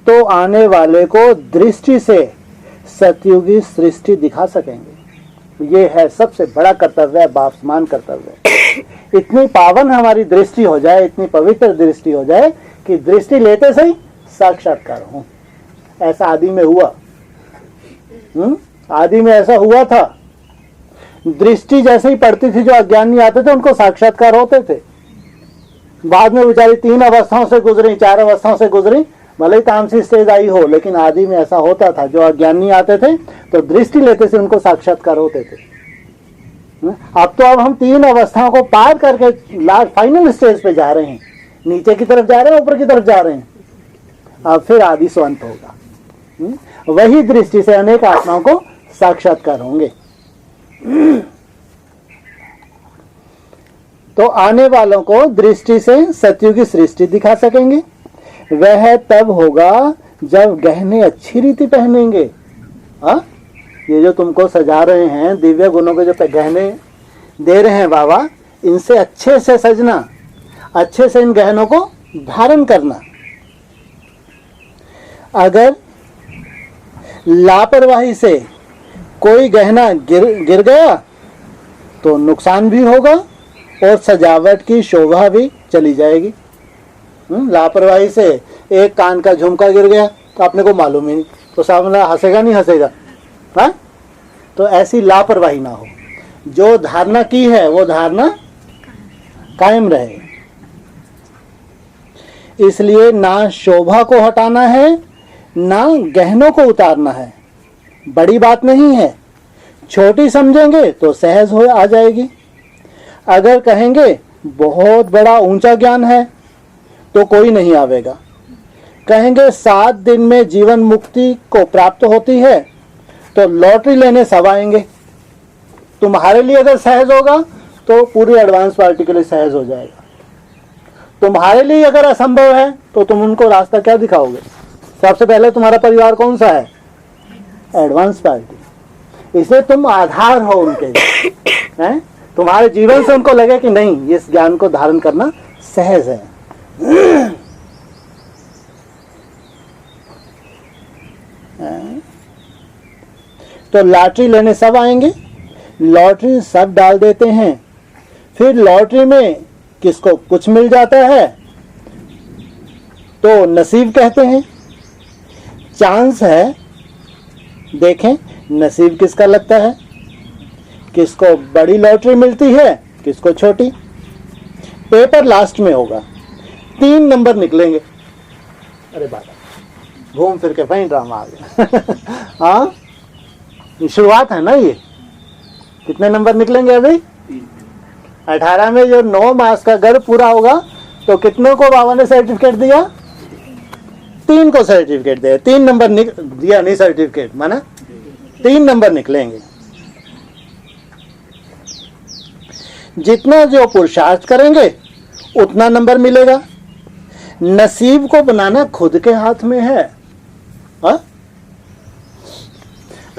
तो आने वाले को दृष्टि से सतयुगी सृष्टि दिखा सकेंगे। ये है सबसे बड़ा कर्तव्य है, बाप समान कर्तव्य। इतनी पावन हमारी दृष्टि हो जाए, इतनी पवित्र दृष्टि हो जाए कि दृष्टि लेते से ही साक्षात्कार हो। ऐसा आदि में हुआ। आदि में ऐसा हुआ था। दृष्टि जैसे ही पड़ती थी, जो अज्ञानी आते थे उनको साक्षात्कार होते थे। बाद में बेचारी 3 अवस्थाओं से गुजरी, 4 अवस्थाओं से गुजरी, भले ही तामसी स्टेज आई हो, लेकिन आदि में ऐसा होता था। जो अज्ञानी आते थे तो दृष्टि लेते से उनको साक्षात्कार होते थे। अब हम 3 अवस्थाओं को पार करके लास्ट फाइनल स्टेज पे जा रहे हैं। नीचे की तरफ जा रहे हैं, ऊपर की तरफ जा रहे हैं। अब फिर आदि से अंत होगा। वही दृष्टि से अनेक आत्माओं को साक्षात्कार होंगे। तो आने वालों को दृष्टि से सतयुगी सृष्टि दिखा सकेंगे। वह तब होगा जब गहने अच्छी रीति पहनेंगे। ये जो तुमको सजा रहे हैं, दिव्य गुणों के जो गहने दे रहे हैं बाबा, इनसे अच्छे से सजना, अच्छे से इन गहनों को धारण करना। अगर लापरवाही से कोई गहना गिर गया तो नुकसान भी होगा और सजावट की शोभा भी चली जाएगी। लापरवाही से एक कान का झुमका गिर गया तो आपने को मालूम ही नहीं, तो सामने हंसेगा नहीं हंसेगा? हाँ, तो ऐसी लापरवाही ना हो। जो धारणा की है वो धारणा कायम रहे। इसलिए ना शोभा को हटाना है, ना गहनों को उतारना है। बड़ी बात नहीं है, छोटी समझेंगे तो सहज हो आ जाएगी। अगर कहेंगे बहुत बड़ा ऊंचा ज्ञान है तो कोई नहीं आवेगा। कहेंगे 7 दिन में जीवन मुक्ति को प्राप्त होती है तो लॉटरी लेने सब आएंगे। तुम्हारे लिए अगर सहज होगा तो पूरी एडवांस पार्टी के लिए सहज हो जाएगा। तुम्हारे लिए अगर असंभव है तो तुम उनको रास्ता क्या दिखाओगे? सबसे पहले तुम्हारा परिवार कौन सा है? Advance party. इसलिए तुम आधार हो उनके हैं। तुम्हारे जीवन से उनको लगे कि नहीं, इस ज्ञान को धारण करना सहज है। तो लॉटरी लेने सब आएंगे, लॉटरी सब डाल देते हैं। फिर लॉटरी में किसको कुछ मिल जाता है तो नसीब कहते हैं। चांस है, देखें नसीब किसका लगता है। किसको बड़ी लॉटरी मिलती है, किसको छोटी। पेपर लास्ट में होगा, 3 नंबर निकलेंगे। अरे बाबा घूम फिर के वहीं ड्रामा आ गया। हाँ, शुरुआत है ना ये। कितने नंबर निकलेंगे अभी? 18 में जो 9 मास का गर्भ पूरा होगा तो कितनों को बाबा ने सर्टिफिकेट दिया? 3 को सर्टिफिकेट दिया। 3 नंबर दिया, नहीं सर्टिफिकेट, माना 3 नंबर निकलेंगे। जितना जो पुरुषार्थ करेंगे उतना नंबर मिलेगा। नसीब को बनाना खुद के हाथ में है। हा?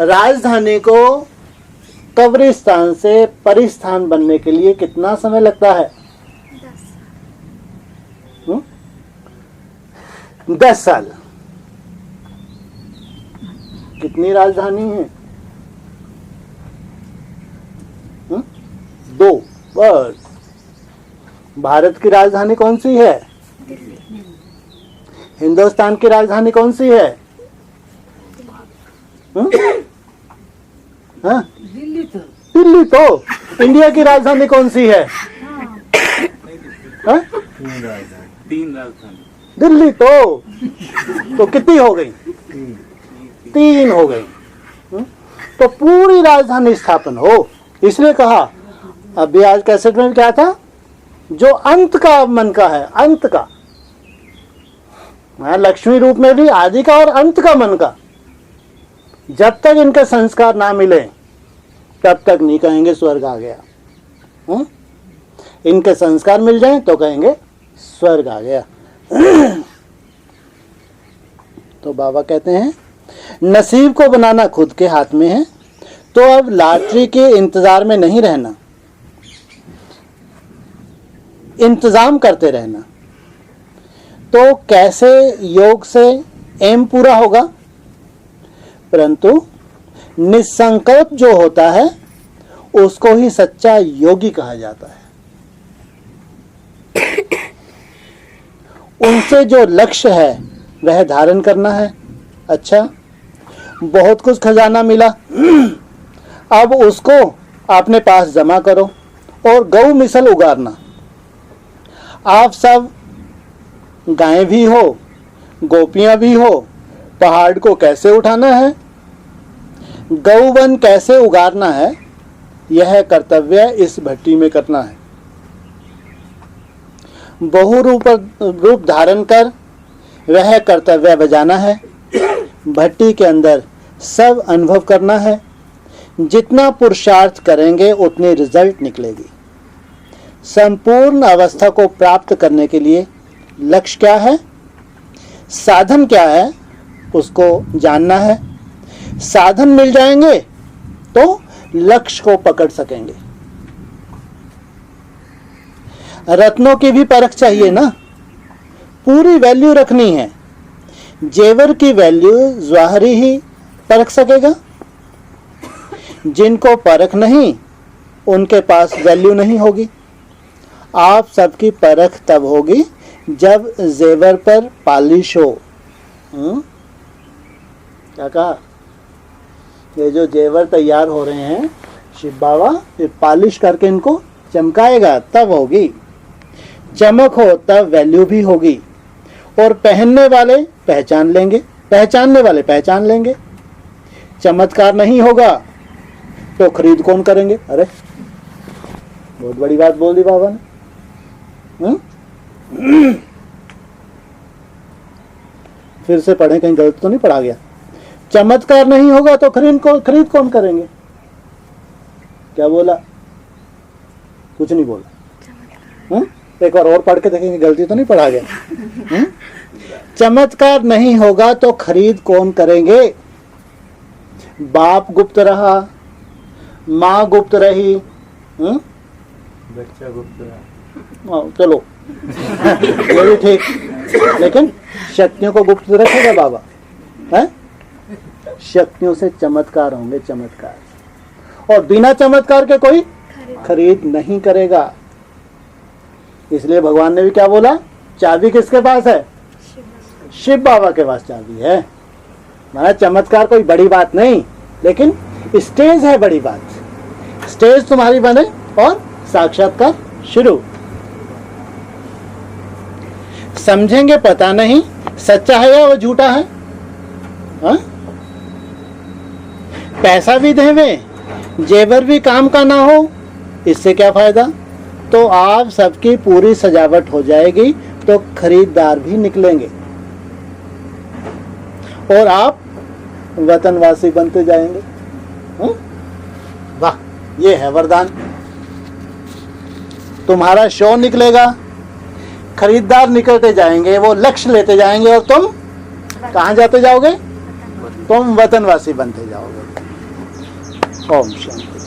राजधानी को कब्रिस्तान से परिस्थान बनने के लिए कितना समय लगता है? 10 साल। कितनी राजधानी है? 2। बस। भारत की राजधानी कौन सी है? हिंदुस्तान की राजधानी कौन सी है? हाँ? दिल्ली तो दिल्ली तो इंडिया की राजधानी कौन सी है? हाँ? तीन राजधानी। दिल्ली तो कितनी हो गई? 3 हो गई। तो पूरी राजधानी स्थापन हो, इसलिए कहा। अभी आज कैसेट में क्या था? जो अंत का मन का है, अंत का, लक्ष्मी रूप में भी आदि का और अंत का मन का। जब तक इनके संस्कार ना मिले तब तक नहीं कहेंगे स्वर्ग आ गया। इनके संस्कार मिल जाएं तो कहेंगे स्वर्ग आ गया। तो बाबा कहते हैं नसीब को बनाना खुद के हाथ में है, तो अब लॉटरी के इंतजार में नहीं रहना, इंतजाम करते रहना। तो कैसे योग से एम पूरा होगा? परंतु निसंकल्प जो होता है उसको ही सच्चा योगी कहा जाता है। उनसे जो लक्ष्य है वह धारण करना है। अच्छा, बहुत कुछ खजाना मिला, अब उसको अपने पास जमा करो और गौ मिसल उगारना। आप सब गायें भी हो, गोपियां भी हो, पहाड़ को कैसे उठाना है, गौवन कैसे उगारना है, यह कर्तव्य इस भट्टी में करना है। रूप धारण कर वह कर्तव्य बजाना है। भट्टी के अंदर सब अनुभव करना है। जितना पुरुषार्थ करेंगे उतनी रिजल्ट निकलेगी। संपूर्ण अवस्था को प्राप्त करने के लिए लक्ष्य क्या है, साधन क्या है, उसको जानना है। साधन मिल जाएंगे तो लक्ष्य को पकड़ सकेंगे। रत्नों की भी परख चाहिए ना, पूरी वैल्यू रखनी है। जेवर की वैल्यू ज़ाहरी ही परख सकेगा। जिनको परख नहीं उनके पास वैल्यू नहीं होगी। आप सबकी परख तब होगी जब जेवर पर पालिश हो। क्या कहा? ये जो जेवर तैयार हो रहे हैं शिव बाबा, ये पालिश करके इनको चमकाएगा तब होगी। चमक हो तब वैल्यू भी होगी। और पहनने वाले पहचान लेंगे, पहचानने वाले पहचान लेंगे। चमत्कार नहीं होगा तो खरीद कौन करेंगे? अरे बहुत बड़ी बात बोल दी बाबा ने। फिर से पढ़ें, कहीं गलत तो नहीं पढ़ा गया। चमत्कार नहीं होगा तो खरीद कौन करेंगे? क्या बोला? कुछ नहीं बोला। एक बार और पढ़ के देखेंगे, गलती तो नहीं पढ़ा गया। चमत्कार नहीं होगा तो खरीद कौन करेंगे? बाप गुप्त रहा, माँ गुप्त रही, बच्चा गुप्त रहा। चलो ये भी ठीक, लेकिन शक्तियों को गुप्त रखेगा बाबा है? शक्तियों से चमत्कार होंगे, चमत्कार। और बिना चमत्कार के कोई खरीद नहीं करेगा। इसलिए भगवान ने भी क्या बोला? चाबी किसके पास है? शिव बाबा के पास चाबी है। माना चमत्कार कोई बड़ी बात नहीं, लेकिन स्टेज है बड़ी बात। स्टेज तुम्हारी बने और साक्षात्कार शुरू। समझेंगे पता नहीं सच्चा है या वो झूठा है। हा? पैसा भी देवे, जेवर भी काम का ना हो, इससे क्या फायदा? तो आप सबकी पूरी सजावट हो जाएगी तो खरीदार भी निकलेंगे और आप वतनवासी बनते जाएंगे। वाह, ये है वरदान। तुम्हारा शो निकलेगा, खरीदार निकलते जाएंगे, वो लक्ष्य लेते जाएंगे और तुम कहाँ जाते जाओगे? तुम वतनवासी बनते जाओगे। ओम शांति।